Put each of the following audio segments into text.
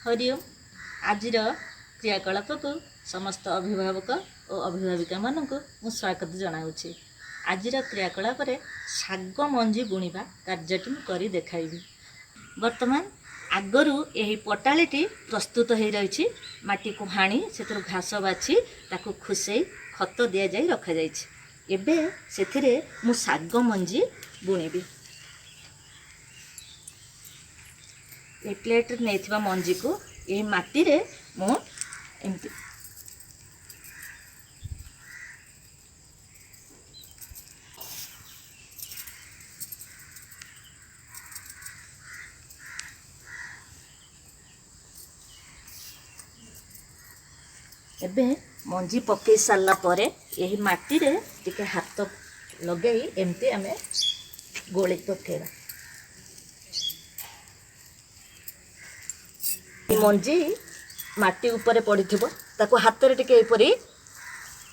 हरिओम आजिर क्रियाकलाप को समस्त अभिभावक और अभिभाविका मानक मु स्वागत जनाऊँगी। आजिर क्रियाकलाप शाग मंजी बुणवा कार्यटी कर देखाइबी। वर्तमान आगरू यही पटालीटी प्रस्तुत हो रही माटी को हाणी से घास बाछी ताकू खुसई खत दि जा रखा एबे से मु शाग मंजी बुणीबी। ये प्लेट नहीं मंजी को ये माटी रे मु एमती एबे मंजी पकई सारा परे यही माटी रे टिके हाथ लगे एमती आमे गोली पकेबा। मंजी माटी ऊपर पड़ी ताको हाथ रे टिके एपरी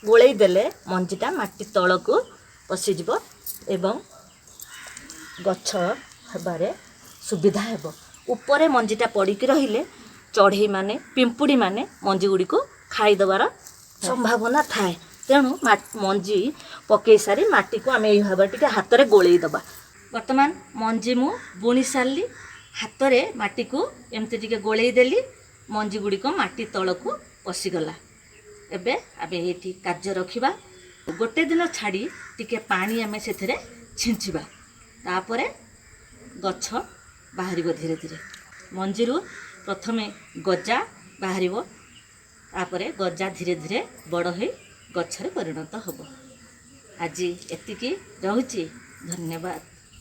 गोलई देले मंजीटा माटी तल को पशिजिब एवं गछ हेबारे सुविधा हेबो। ऊपर मंजीटा पड़िकी रहिले चढ़ई माने पिंपुड़ी माने मंजी गुड़ी को खाईदेवार संभावना थाए। तेणु मंजी पकई सारी माटी को आम यही भाव टे हाथ में गोलई दबा। वर्तमान मंजी मु बुणी सारी हाथ में माटी को एमती टे गोलई देली मंजी गुड़िक माटी तल को पशिगला। एबे आबे ये कार्य रखिबा। गोटे दिन छाड़ी टिके पानी आमे सेथिरे छिंचिबा तापरे गछ बाहर धीरे धीरे मंजीरु प्रथमे गजा बाहर तापरे गजा धीरे धीरे बड़ हो गछरे परिणत होबो। आज एतिकी रहुची। धन्यवाद।